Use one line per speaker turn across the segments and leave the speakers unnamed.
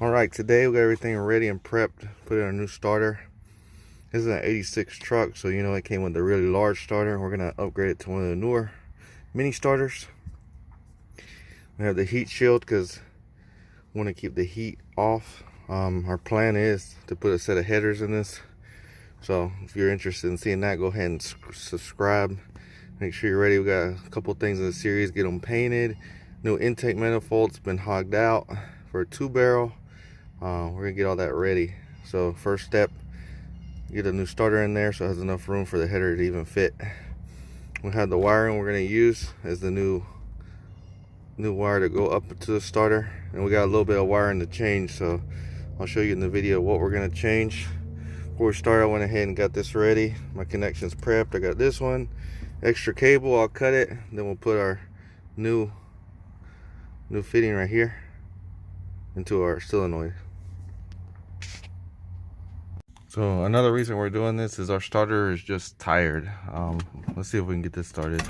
Alright, today we got everything ready and prepped. Put in a new starter. This is an 86 truck, so you know it came with a really large starter. We're going to upgrade it to one of the newer mini starters. We have the heat shield because we want to keep the heat off. Our plan is to put a set of headers in this. So if you're interested in seeing that, go ahead and subscribe. Make sure you're ready. We got a couple things in the series. Get them painted. New intake manifold's been hogged out for a 2-barrel. We're gonna get all that ready. So first step, get a new starter in there so it has enough room for the header to even fit. We have the wiring we're gonna use as the new wire to go up to the starter, and we got a little bit of wiring to change, so I'll show you in the video what we're gonna change. Before we start, I went ahead and got this ready. My connections prepped. I got this one, extra cable, I'll cut it, then we'll put our new fitting right here into our solenoid. So another reason we're doing this is our starter is just tired. Let's see if we can get this started.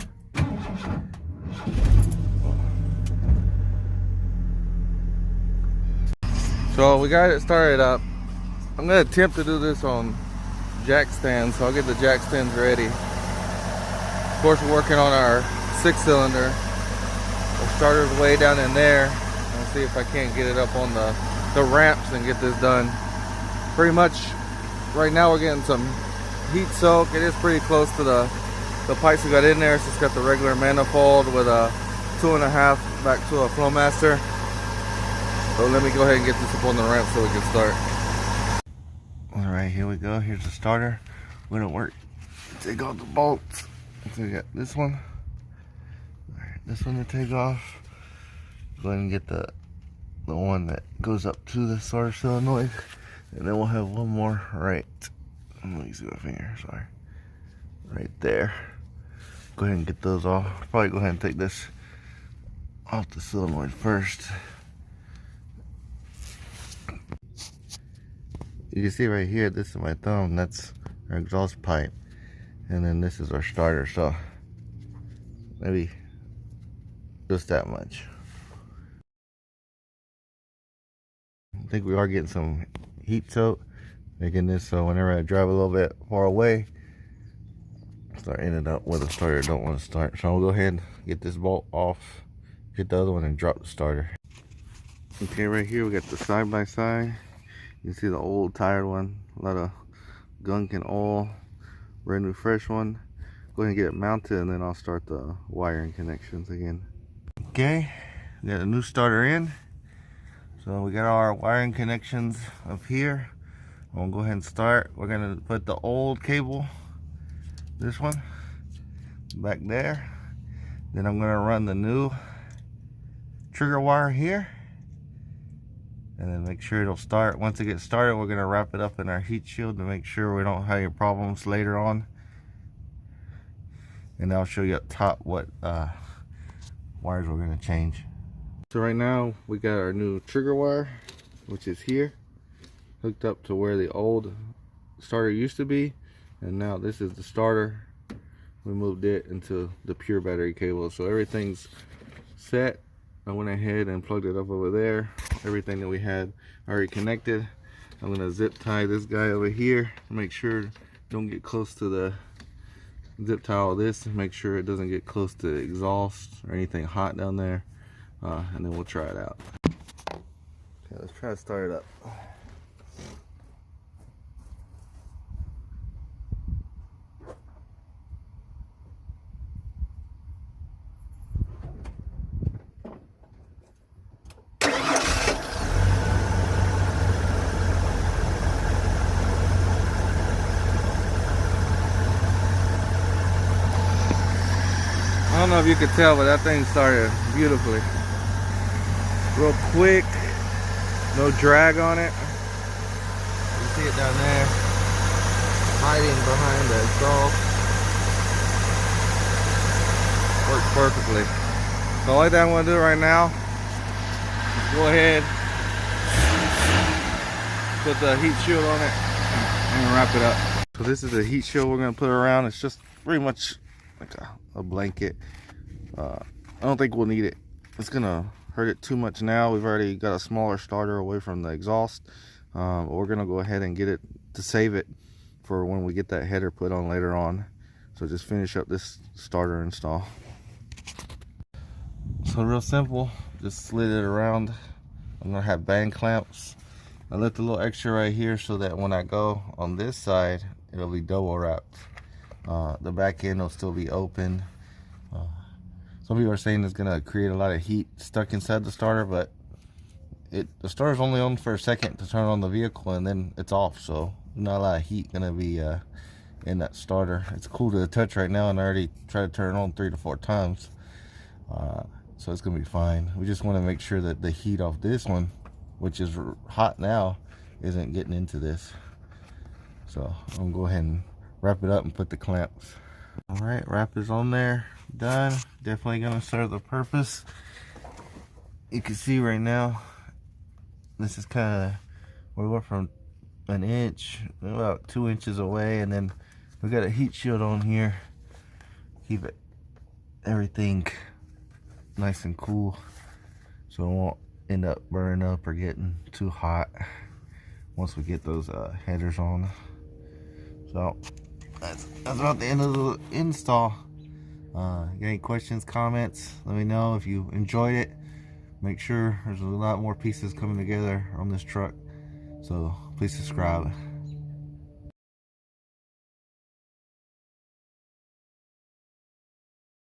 So we got it started up. I'm gonna attempt to do this on jack stands, so I'll get the jack stands ready. Of course, we're working on our 6-cylinder. The starter's way down in there. I'll see if I can't get it up on the ramps and get this done. Pretty much right now we're getting some heat soak. It is pretty close to the pipes we got in there. It's just got the regular manifold with a 2.5 back to a Flowmaster. So let me go ahead and get this up on the ramp so we can start. All right, here we go. Here's the starter. We're gonna work. Take off the bolts. So we got this one. All right, this one to take off. Go ahead and get the one that goes up to the starter solenoid. And then we'll have one more right, let me see my finger, sorry. Right there. Go ahead and get those off. Probably go ahead and take this off the solenoid first. You can see right here, this is my thumb, that's our exhaust pipe. And then this is our starter, so maybe just that much. I think we are getting some heat soak, making this so whenever I drive a little bit far away, start ending up with a starter I don't want to start. So I'll go ahead and get this bolt off, get the other one, and drop the starter. Okay, right here we got the side-by-side. You can see the old tired one, a lot of gunk and oil. Brand new fresh one. Go ahead and get it mounted, and then I'll start the wiring connections again. Okay, we got a new starter in. So we got our wiring connections up here. I'll go ahead and start. We're gonna put the old cable, this one, back there. Then I'm gonna run the new trigger wire here, and then make sure it'll start. Once it gets started, we're gonna wrap it up in our heat shield to make sure we don't have any problems later on. And I'll show you up top what wires we're gonna change. So right now we got our new trigger wire, which is here, hooked up to where the old starter used to be, and now this is the starter. We moved it into the pure battery cable, so everything's set. I went ahead and plugged it up over there. Everything that we had already connected. I'm gonna zip tie this guy over here to make sure don't get close to the zip tie all this, and make sure it doesn't get close to exhaust or anything hot down there. And then we'll try it out. Okay, let's try to start it up. I don't know if you could tell, but that thing started beautifully. Real quick, no drag on it. You see it down there, hiding behind the exhaust. Works perfectly. So all that I'm gonna do right now, go ahead, put the heat shield on it, and wrap it up. So this is the heat shield we're gonna put around. It's just pretty much like a blanket. I don't think we'll need it. It's gonna hurt it too much now. We've already got a smaller starter away from the exhaust. We're gonna go ahead and get it to save it for when we get that header put on later on. So just finish up this starter install. So real simple, just slid it around. I'm gonna have band clamps. I left a little extra right here so that when I go on this side, it'll be double wrapped. The back end will still be open. Some people are saying it's gonna create a lot of heat stuck inside the starter, but the starter's only on for a second to turn on the vehicle and then it's off, so not a lot of heat gonna be in that starter. It's cool to the touch right now, and I already tried to turn it on 3 to 4 times, so it's gonna be fine. We just want to make sure that the heat off this one, which is hot now, isn't getting into this. So I'm gonna go ahead and wrap it up and put the clamps. All right, wrap is on there, done. Definitely gonna serve the purpose. You can see right now, this is kind of where we went from an inch, about 2 inches away, and then we got a heat shield on here. Keep everything nice and cool, so it won't end up burning up or getting too hot once we get those headers on. So that's about the end of the install. Got any questions, comments? Let me know. If you enjoyed it, make sure there's a lot more pieces coming together on this truck, so please subscribe.